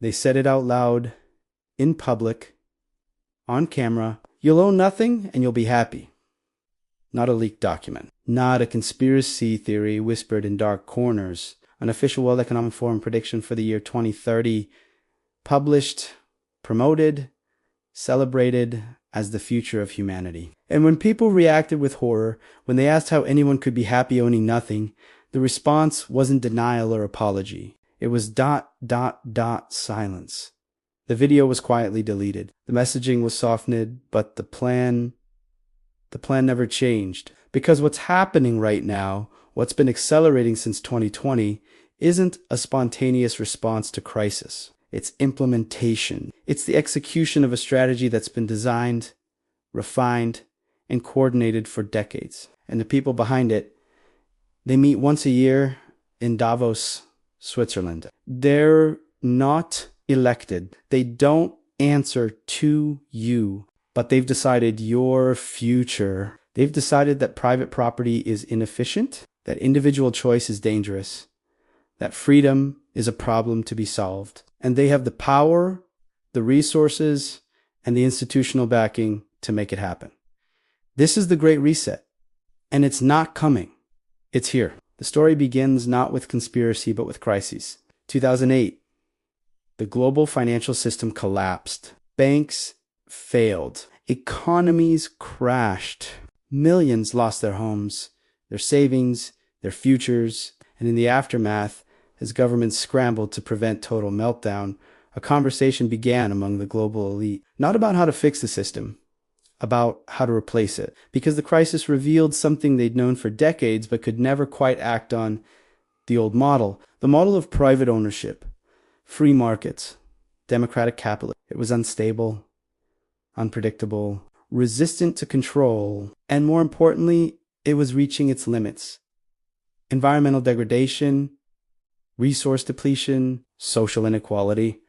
They said it out loud, in public, on camera. You'll own nothing and you'll be happy. Not a leaked document. Not a conspiracy theory whispered in dark corners. An official World Economic Forum prediction for the year 2030, published, promoted, celebrated as the future of humanity. And when people reacted with horror, when they asked how anyone could be happy owning nothing, the response wasn't denial or apology. It was ... silence. The video was quietly deleted. The messaging was softened, but the plan never changed. Because what's happening right now, what's been accelerating since 2020, isn't a spontaneous response to crisis. It's implementation. It's the execution of a strategy that's been designed, refined, and coordinated for decades. And the people behind it, they meet once a year in Davos, Switzerland. They're not elected. They don't answer to you, but they've decided your future. They've decided that private property is inefficient, that individual choice is dangerous, that freedom is a problem to be solved. And they have the power, the resources, and the institutional backing to make it happen. This is the Great Reset, and it's not coming. It's here. The story begins not with conspiracy, but with crises. 2008, the global financial system collapsed. Banks failed. Economies crashed. Millions lost their homes, their savings, their futures, and in the aftermath, as governments scrambled to prevent total meltdown, a conversation began among the global elite, not about how to fix the system, about how to replace it, because the crisis revealed something they'd known for decades but could never quite act on: the old model, the model of private ownership, free markets, democratic capitalism. It was unstable, unpredictable, resistant to control, and more importantly, it was reaching its limits. Environmental degradation, resource depletion, social inequality.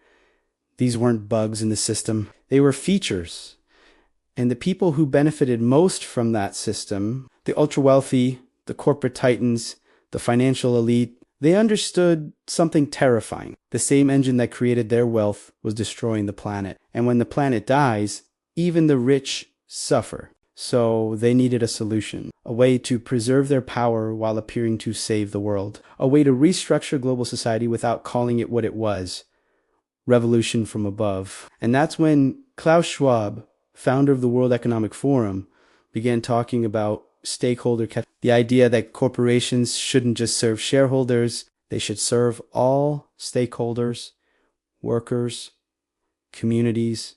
These weren't bugs in the system. They were features. And the people who benefited most from that system, the ultra-wealthy, the corporate titans, the financial elite, they understood something terrifying. The same engine that created their wealth was destroying the planet. And when the planet dies, even the rich suffer. So they needed a solution, a way to preserve their power while appearing to save the world, a way to restructure global society without calling it what it was: revolution from above. And that's when Klaus Schwab, founder of the World Economic Forum, began talking about stakeholder capitalism, the idea that corporations shouldn't just serve shareholders, they should serve all stakeholders, workers, communities,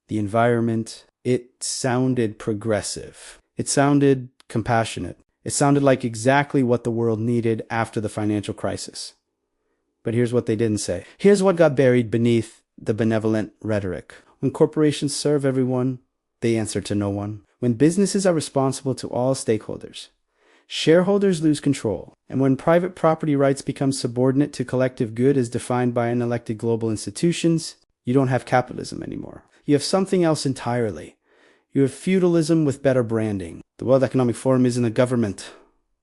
the environment. It sounded progressive. It sounded compassionate. It sounded like exactly what the world needed after the financial crisis. But here's what they didn't say. Here's what got buried beneath the benevolent rhetoric. When corporations serve everyone, they answer to no one. When businesses are responsible to all stakeholders, shareholders lose control. And when private property rights become subordinate to collective good as defined by unelected global institutions, you don't have capitalism anymore. You have something else entirely. You have feudalism with better branding. The World Economic Forum isn't a government.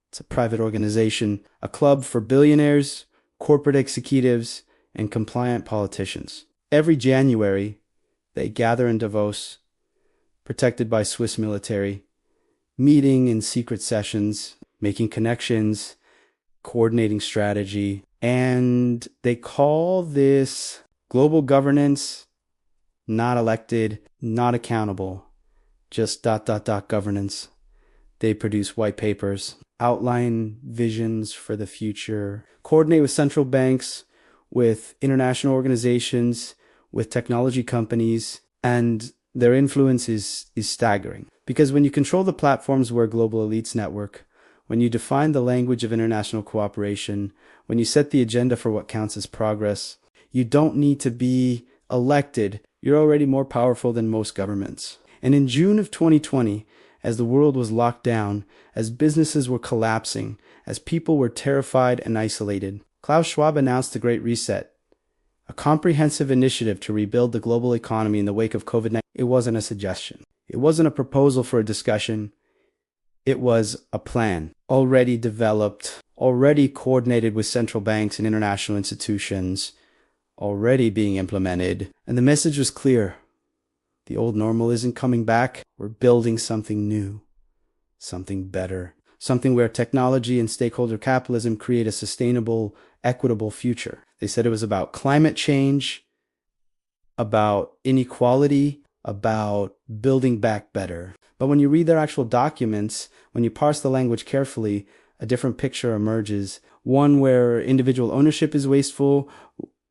It's a private organization, a club for billionaires, corporate executives, and compliant politicians. Every January, they gather in Davos, protected by Swiss military, meeting in secret sessions, making connections, coordinating strategy, and they call this global governance, not elected, not accountable, just ... governance. They produce white papers, outline visions for the future, coordinate with central banks, with international organizations, with technology companies, and their influence is staggering. Because when you control the platforms where global elites network, when you define the language of international cooperation, when you set the agenda for what counts as progress, you don't need to be elected. You're already more powerful than most governments. And in June of 2020, as the world was locked down, as businesses were collapsing, as people were terrified and isolated, Klaus Schwab announced the Great Reset, a comprehensive initiative to rebuild the global economy in the wake of COVID-19. It wasn't a suggestion. It wasn't a proposal for a discussion. It was a plan, already developed, already coordinated with central banks and international institutions, already being implemented. And the message was clear. The old normal isn't coming back. We're building something new, something better, something where technology and stakeholder capitalism create a sustainable, equitable future. They said it was about climate change, about inequality, about building back better. But when you read their actual documents, when you parse the language carefully, a different picture emerges. One where individual ownership is wasteful,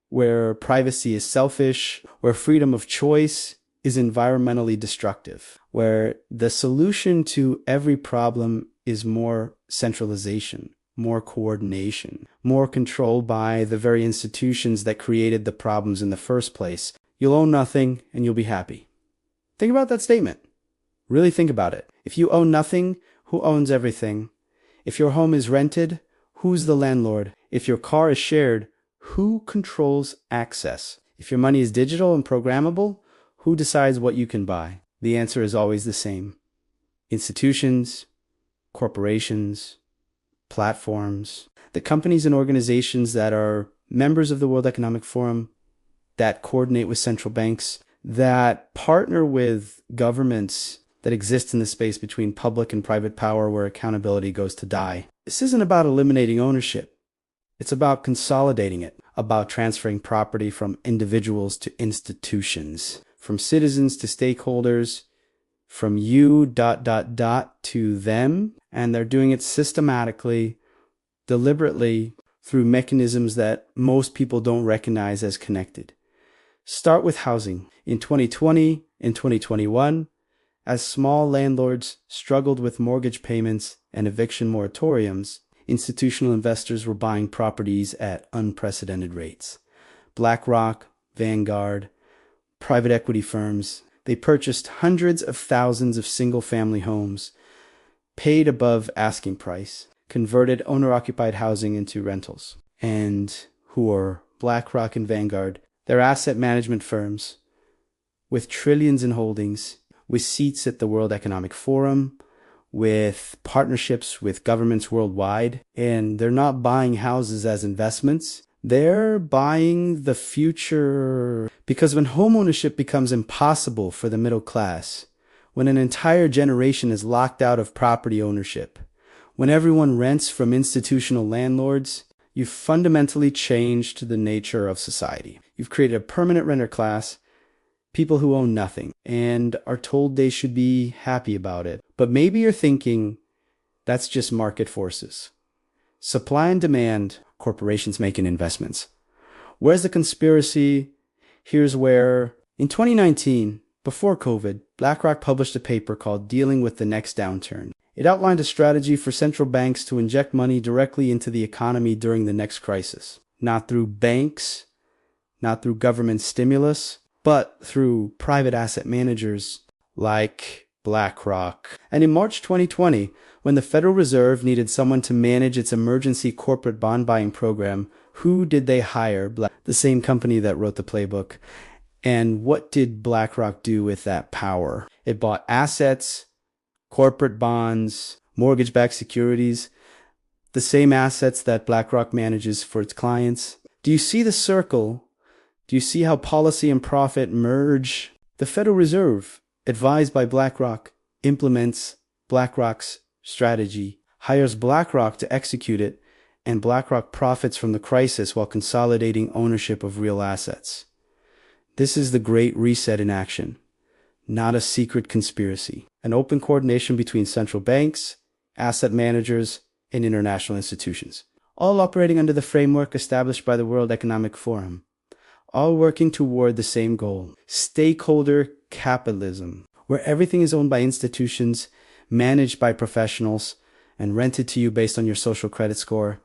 where privacy is selfish, where freedom of choice is environmentally destructive, where the solution to every problem is more centralization, more coordination, more control by the very institutions that created the problems in the first place. You'll own nothing and you'll be happy. Think about that statement. Really think about it. If you own nothing, who owns everything? If your home is rented, who's the landlord? If your car is shared, who controls access? If your money is digital and programmable, who decides what you can buy? The answer is always the same. Institutions, corporations, platforms, the companies and organizations that are members of the World Economic Forum, that coordinate with central banks, that partner with governments that exist in the space between public and private power where accountability goes to die. This isn't about eliminating ownership. It's about consolidating it, about transferring property from individuals to institutions, from citizens to stakeholders, from you ... to them, and they're doing it systematically, deliberately, through mechanisms that most people don't recognize as connected. Start with housing. In 2020, in 2021, as small landlords struggled with mortgage payments and eviction moratoriums, institutional investors were buying properties at unprecedented rates. BlackRock, Vanguard, private equity firms, they purchased hundreds of thousands of single-family homes, paid above asking price, converted owner-occupied housing into rentals. And who are BlackRock and Vanguard? They're asset management firms with trillions in holdings, with seats at the World Economic Forum, with partnerships with governments worldwide. And they're not buying houses as investments. They're buying the future. Because when homeownership becomes impossible for the middle class, when an entire generation is locked out of property ownership, when everyone rents from institutional landlords, you've fundamentally changed the nature of society. You've created a permanent renter class, people who own nothing, and are told they should be happy about it. But maybe you're thinking, that's just market forces. Supply and demand, corporations making investments. Where's the conspiracy? Here's where, in 2019, before COVID, BlackRock published a paper called Dealing with the Next Downturn. It outlined a strategy for central banks to inject money directly into the economy during the next crisis. Not through banks, not through government stimulus, but through private asset managers like BlackRock. And in March 2020, when the Federal Reserve needed someone to manage its emergency corporate bond buying program, who did they hire? The same company that wrote the playbook. And what did BlackRock do with that power? It bought assets, corporate bonds, mortgage-backed securities, the same assets that BlackRock manages for its clients. Do you see the circle? Do you see how policy and profit merge? The Federal Reserve, advised by BlackRock, implements BlackRock's strategy, hires BlackRock to execute it, and BlackRock profits from the crisis while consolidating ownership of real assets. This is the Great Reset in action, not a secret conspiracy. An open coordination between central banks, asset managers, and international institutions, all operating under the framework established by the World Economic Forum, all working toward the same goal: stakeholder capitalism, where everything is owned by institutions, managed by professionals, and rented to you based on your social credit score,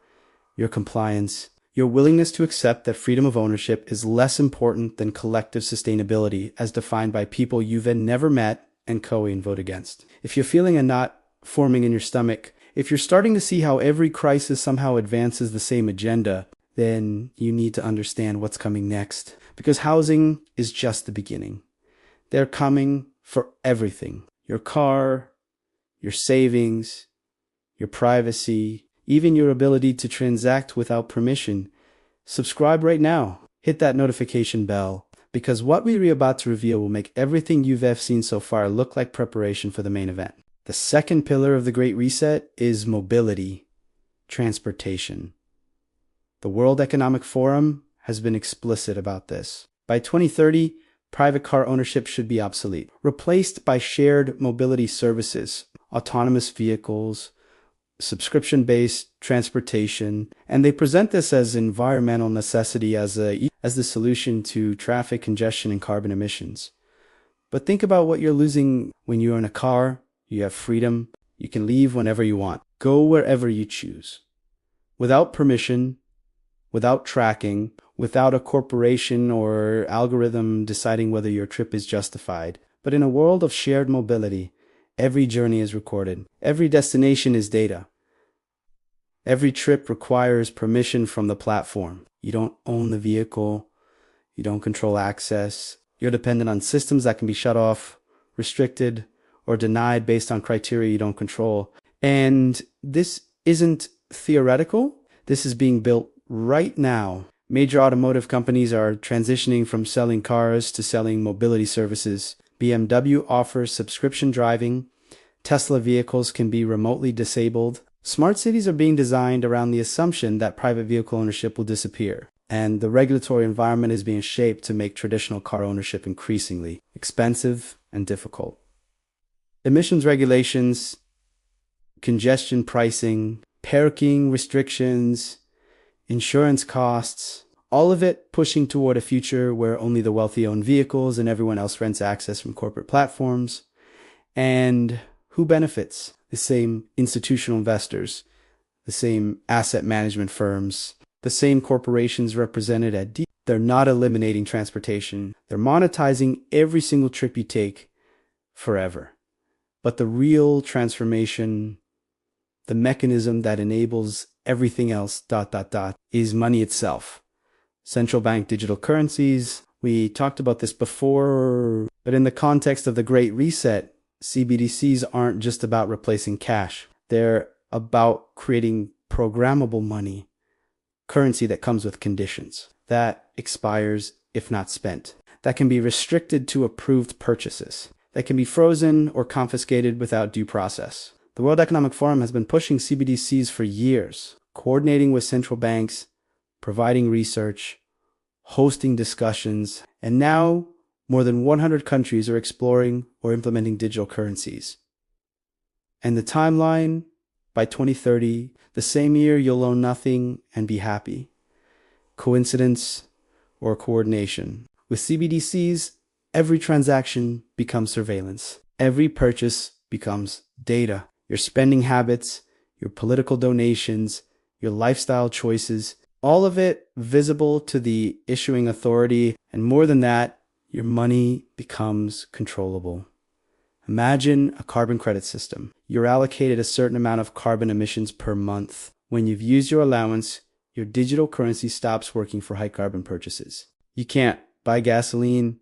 your compliance, your willingness to accept that freedom of ownership is less important than collective sustainability as defined by people you've never met and and vote against. If you're feeling a knot forming in your stomach, if you're starting to see how every crisis somehow advances the same agenda, then you need to understand what's coming next. Because housing is just the beginning. They're coming for everything. Your car, your savings, your privacy, even your ability to transact without permission. Subscribe right now. Hit hit that notification bell, because what we're about to reveal will make everything you've seen so far look like preparation for the main event. The second pillar of the Great Reset is mobility, transportation. The World Economic Forum has been explicit about this. By 2030, private car ownership should be obsolete, replaced by shared mobility services, autonomous vehicles, subscription-based transportation, and they present this as environmental necessity as the solution to traffic congestion and carbon emissions. But think about what you're losing when you're in a car. You have freedom. You can leave whenever you want. Go wherever you choose. Without permission, without tracking, without a corporation or algorithm deciding whether your trip is justified. But in a world of shared mobility, every journey is recorded. Every destination is data. Every trip requires permission from the platform. You don't own the vehicle. You don't control access. You're dependent on systems that can be shut off, restricted, or denied based on criteria you don't control. And this isn't theoretical. This is being built right now. Major automotive companies are transitioning from selling cars to selling mobility services. BMW offers subscription driving. Tesla vehicles can be remotely disabled. Smart cities are being designed around the assumption that private vehicle ownership will disappear. And the regulatory environment is being shaped to make traditional car ownership increasingly expensive and difficult. Emissions regulations, congestion pricing, parking restrictions, insurance costs, all of it pushing toward a future where only the wealthy own vehicles and everyone else rents access from corporate platforms. And who benefits? The same institutional investors, the same asset management firms, the same corporations represented at D. They're not eliminating transportation. They're monetizing every single trip you take forever. But the real transformation, the mechanism that enables everything else, is money itself. Central Bank Digital Currencies. We talked about this before, but in the context of the Great Reset, CBDCs aren't just about replacing cash. They're about creating programmable money, currency that comes with conditions, that expires if not spent, that can be restricted to approved purchases, that can be frozen or confiscated without due process. The World Economic Forum has been pushing CBDCs for years, coordinating with central banks, providing research, hosting discussions, and now more than 100 countries are exploring or implementing digital currencies. And the timeline, by 2030, the same year you'll own nothing and be happy. Coincidence or coordination? With CBDCs, every transaction becomes surveillance. Every purchase becomes data. Your spending habits, your political donations, your lifestyle choices, all of it visible to the issuing authority. And more than that, your money becomes controllable. Imagine a carbon credit system. You're allocated a certain amount of carbon emissions per month. When you've used your allowance, your digital currency stops working for high carbon purchases. You can't buy gasoline,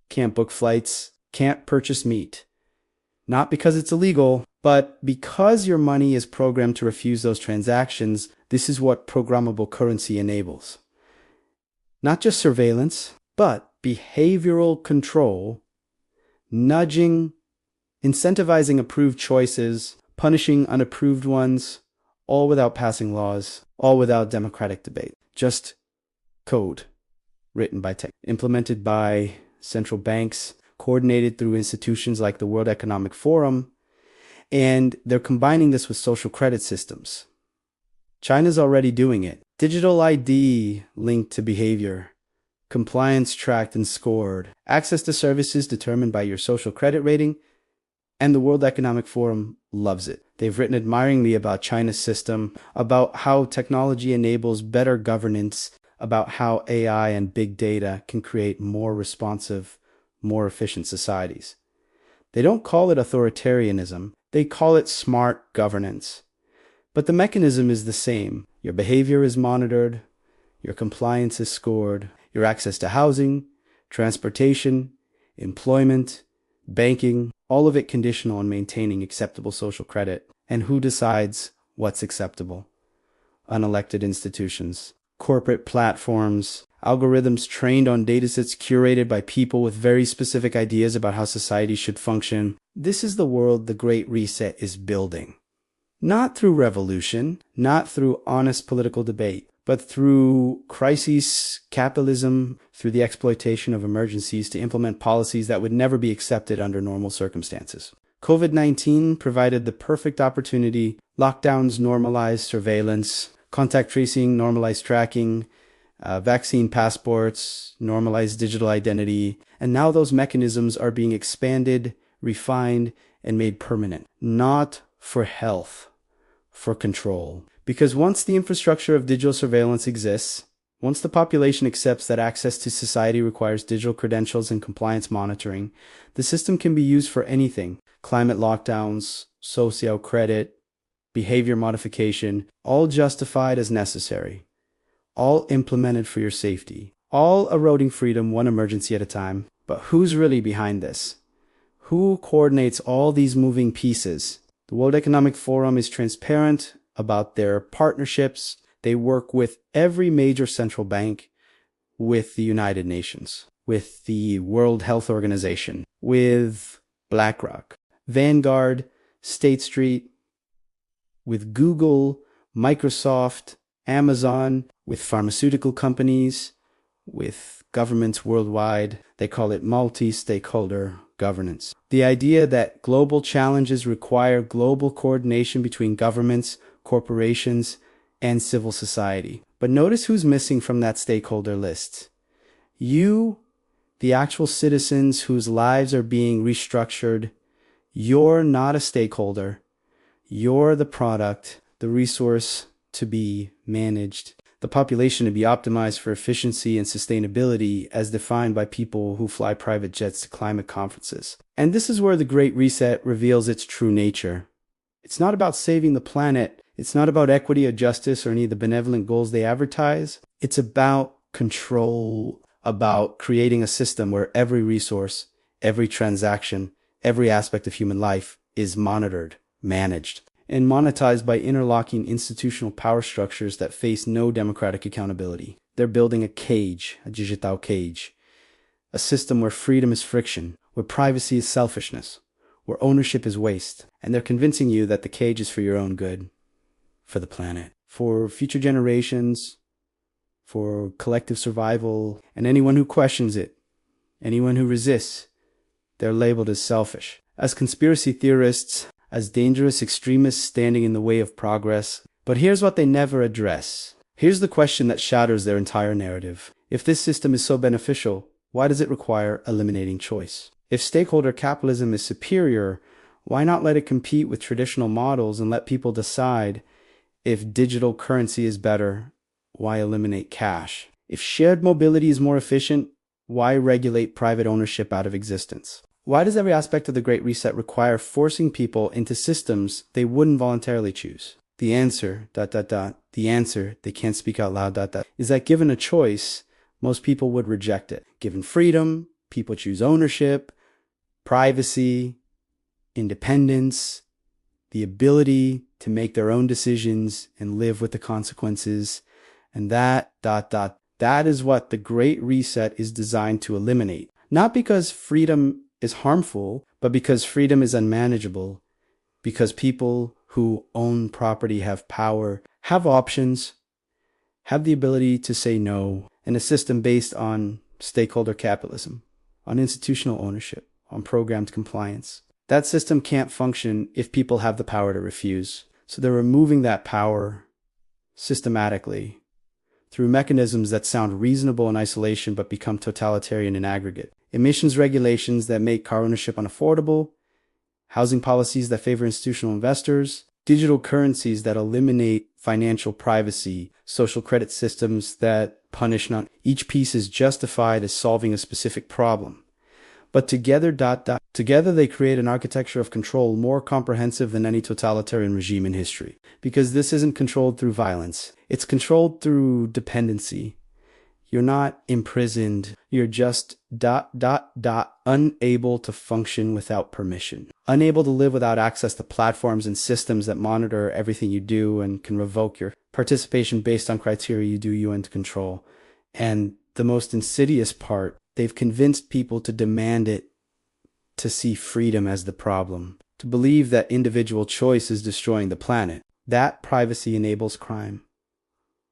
can't book flights, can't purchase meat. Not because it's illegal, but because your money is programmed to refuse those transactions. This is what programmable currency enables. Not just surveillance, but behavioral control, nudging, incentivizing approved choices, punishing unapproved ones, all without passing laws, all without democratic debate. Just code written by tech, implemented by central banks, coordinated through institutions like the World Economic Forum, and they're combining this with social credit systems. China's already doing it. Digital ID linked to behavior. Compliance tracked and scored, access to services determined by your social credit rating, and the World Economic Forum loves it. They've written admiringly about China's system, about how technology enables better governance, about how AI and big data can create more responsive, more efficient societies. They don't call it authoritarianism, they call it smart governance. But the mechanism is the same. Your behavior is monitored, your compliance is scored, your access to housing, transportation, employment, banking, all of it conditional on maintaining acceptable social credit. And who decides what's acceptable? Unelected institutions, corporate platforms, algorithms trained on datasets curated by people with very specific ideas about how society should function. This is the world the Great Reset is building. Not through revolution, not through honest political debate, but through crises, capitalism, through the exploitation of emergencies to implement policies that would never be accepted under normal circumstances. COVID-19 provided the perfect opportunity. Lockdowns normalized surveillance, contact tracing normalized tracking, vaccine passports, normalized digital identity, and now those mechanisms are being expanded, refined, and made permanent. Not for health, for control. Because once the infrastructure of digital surveillance exists, once the population accepts that access to society requires digital credentials and compliance monitoring, the system can be used for anything. Climate lockdowns, socio credit, behavior modification, all justified as necessary, all implemented for your safety, all eroding freedom one emergency at a time. But who's really behind this? Who coordinates all these moving pieces? The World Economic Forum is transparent about their partnerships. They work with every major central bank, with the United Nations, with the World Health Organization, with BlackRock, Vanguard, State Street, with Google, Microsoft, Amazon, with pharmaceutical companies, with governments worldwide. They call it multi-stakeholder governance. The idea that global challenges require global coordination between governments, corporations, and civil society. But notice who's missing from that stakeholder list. You, the actual citizens whose lives are being restructured, you're not a stakeholder. You're the product, the resource to be managed, the population to be optimized for efficiency and sustainability as defined by people who fly private jets to climate conferences. And this is where the Great Reset reveals its true nature. It's not about saving the planet. It's not about equity or justice or any of the benevolent goals they advertise. It's about control, about creating a system where every resource, every transaction, every aspect of human life is monitored, managed, and monetized by interlocking institutional power structures that face no democratic accountability. They're building a cage, a digital cage, a system where freedom is friction, where privacy is selfishness, where ownership is waste, and they're convincing you that the cage is for your own good, for the planet, for future generations, for collective survival, and anyone who questions it, anyone who resists, they're labeled as selfish, as conspiracy theorists, as dangerous extremists standing in the way of progress. But here's what they never address. Here's the question that shatters their entire narrative. If this system is so beneficial, why does it require eliminating choice? If stakeholder capitalism is superior, why not let it compete with traditional models and let people decide? If digital currency is better, why eliminate cash? If shared mobility is more efficient, why regulate private ownership out of existence? Why does every aspect of the Great Reset require forcing people into systems they wouldn't voluntarily choose? The answer, the answer, they can't speak out loud, is that given a choice, most people would reject it. Given freedom, people choose ownership, privacy, independence, the ability to make their own decisions and live with the consequences. And that is what the Great Reset is designed to eliminate. Not because freedom is harmful, but because freedom is unmanageable, because people who own property have power, have options, have the ability to say no, in a system based on stakeholder capitalism, on institutional ownership, on programmed compliance. That system can't function if people have the power to refuse. So they're removing that power systematically through mechanisms that sound reasonable in isolation but become totalitarian in aggregate. Emissions regulations that make car ownership unaffordable, housing policies that favor institutional investors, digital currencies that eliminate financial privacy, social credit systems that punish not. Each piece is justified as solving a specific problem. But together, together they create an architecture of control more comprehensive than any totalitarian regime in history. Because this isn't controlled through violence. It's controlled through dependency. You're not imprisoned. You're just unable to function without permission. Unable to live without access to platforms and systems that monitor everything you do and can revoke your participation based on criteria you do you and control. And the most insidious part, they've convinced people to demand it, to see freedom as the problem, to believe that individual choice is destroying the planet. That privacy enables crime.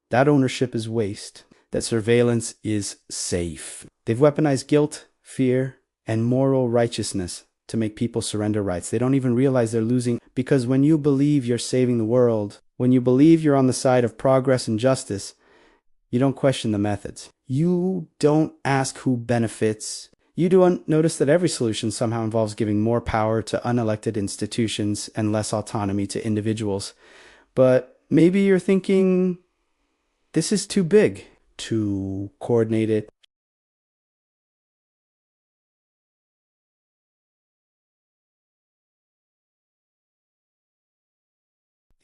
That ownership is waste. That surveillance is safe. They've weaponized guilt, fear, and moral righteousness to make people surrender rights. They don't even realize they're losing, because when you believe you're saving the world, when you believe you're on the side of progress and justice, you don't question the methods. You don't ask who benefits. You don't notice that every solution somehow involves giving more power to unelected institutions and less autonomy to individuals. But maybe you're thinking, this is too big, too coordinated.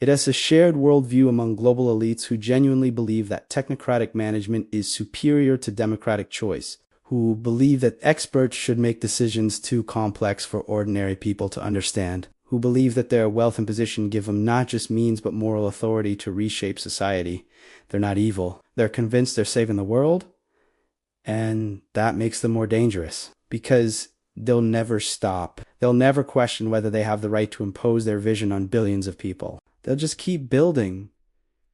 It has a shared worldview among global elites who genuinely believe that technocratic management is superior to democratic choice, who believe that experts should make decisions too complex for ordinary people to understand, who believe that their wealth and position give them not just means but moral authority to reshape society. They're not evil. They're convinced they're saving the world, and that makes them more dangerous, because they'll never stop. They'll never question whether they have the right to impose their vision on billions of people. They'll just keep building,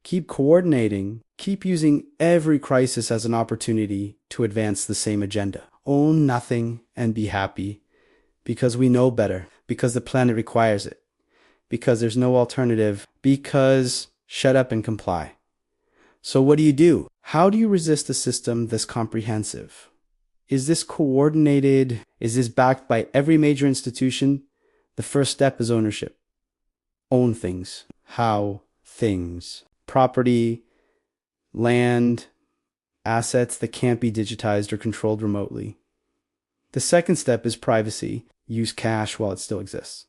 keep coordinating, keep using every crisis as an opportunity to advance the same agenda. Own nothing and be happy, because we know better, because the planet requires it, because there's no alternative, because shut up and comply. So what do? How do you resist a system this comprehensive? Is this coordinated? Is this backed by every major institution? The first step is ownership. Own things. How? Things. Property, land, assets that can't be digitized or controlled remotely. The second step is privacy. Use cash while it still exists.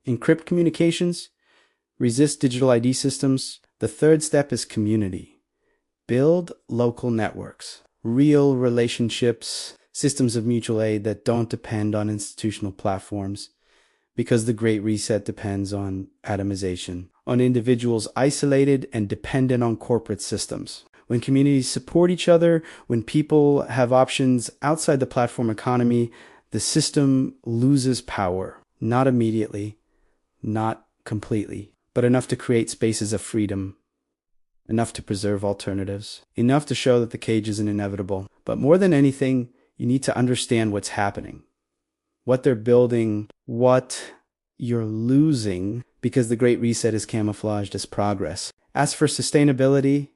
Encrypt communications. Resist digital ID systems. The third step is community. Build local networks. Real relationships. Systems of mutual aid that don't depend on institutional platforms. Because the Great Reset depends on atomization, on individuals isolated and dependent on corporate systems. When communities support each other, when people have options outside the platform economy, the system loses power. Not immediately, not completely, but enough to create spaces of freedom, enough to preserve alternatives, enough to show that the cage isn't inevitable. But more than anything, you need to understand what's happening. What they're building, what you're losing, because the Great Reset is camouflaged as progress. As for sustainability,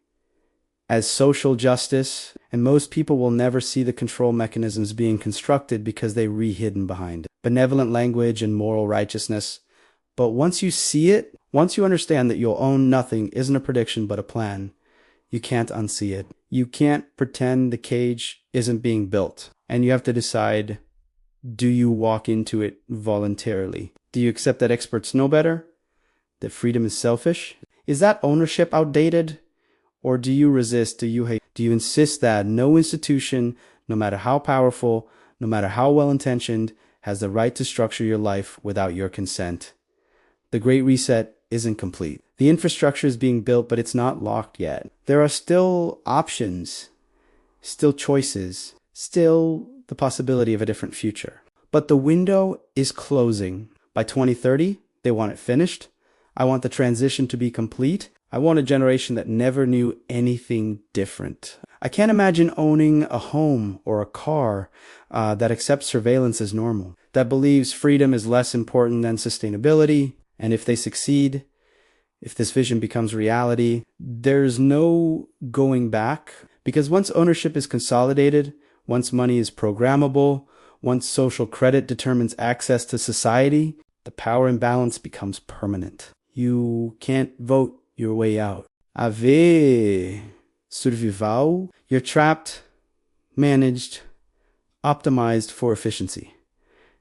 as social justice, and most people will never see the control mechanisms being constructed because they're hidden behind benevolent language and moral righteousness. But once you see it, once you understand that you'll own nothing isn't a prediction but a plan, you can't unsee it. You can't pretend the cage isn't being built. And you have to decide, do you walk into it voluntarily? Do you accept that experts know better? That freedom is selfish? Is that ownership outdated? Or do you resist? Do you hate? Do you insist that no institution, no matter how powerful, no matter how well-intentioned, has the right to structure your life without your consent? The Great Reset isn't complete. The infrastructure is being built, but it's not locked yet. There are still options, still choices, still the possibility of a different future. But the window is closing. By 2030, they want it finished. I want the transition to be complete. I want a generation that never knew anything different. I can't imagine owning a home or a car that accepts surveillance as normal, that believes freedom is less important than sustainability. And if they succeed, if this vision becomes reality, there's no going back. Because once ownership is consolidated, once money is programmable, once social credit determines access to society, the power imbalance becomes permanent. You can't vote your way out. Ave survival. You're trapped, managed, optimized for efficiency,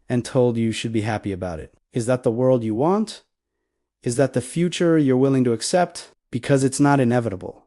and told you should be happy about it. Is that the world you want? Is that the future you're willing to accept? Because it's not inevitable.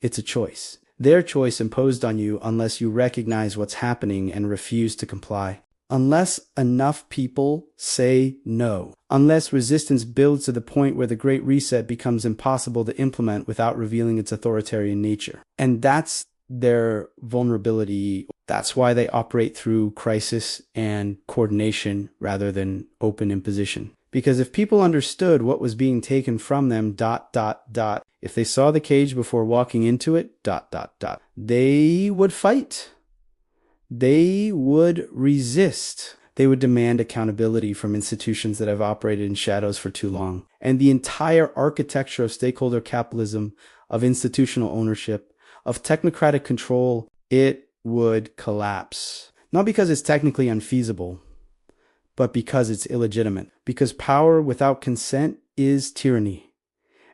It's a choice. Their choice imposed on you unless you recognize what's happening and refuse to comply. Unless enough people say no. Unless resistance builds to the point where the Great Reset becomes impossible to implement without revealing its authoritarian nature. And that's their vulnerability. That's why they operate through crisis and coordination rather than open imposition. Because if people understood what was being taken from them, if they saw the cage before walking into it, they would fight. They would resist. They would demand accountability from institutions that have operated in shadows for too long. And the entire architecture of stakeholder capitalism, of institutional ownership, of technocratic control, it would collapse. Not because it's technically unfeasible, but because it's illegitimate. Because power without consent is tyranny.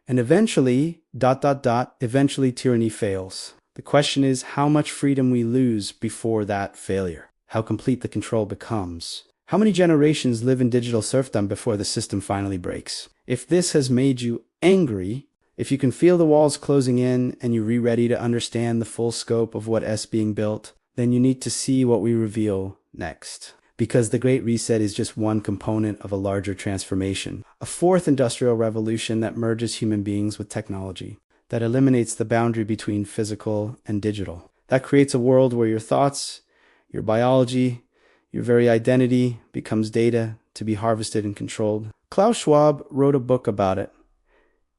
And eventually, eventually tyranny fails. The question is how much freedom we lose before that failure. How complete the control becomes. How many generations live in digital serfdom before the system finally breaks? If this has made you angry, if you can feel the walls closing in and you're ready to understand the full scope of what is being built, then you need to see what we reveal next. Because the Great Reset is just one component of a larger transformation. A fourth industrial revolution that merges human beings with technology, that eliminates the boundary between physical and digital, that creates a world where your thoughts, your biology, your very identity becomes data to be harvested and controlled. Klaus Schwab wrote a book about it.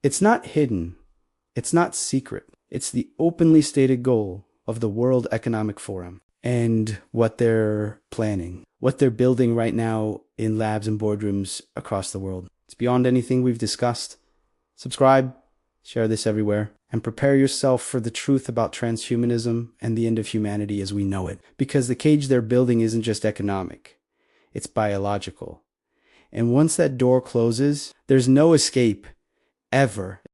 It's not hidden. It's not secret. It's the openly stated goal of the World Economic Forum and what they're planning, what they're building right now in labs and boardrooms across the world. It's beyond anything we've discussed. Subscribe, share this everywhere, and prepare yourself for the truth about transhumanism and the end of humanity as we know it. Because the cage they're building isn't just economic, it's biological. And once that door closes, there's no escape, ever.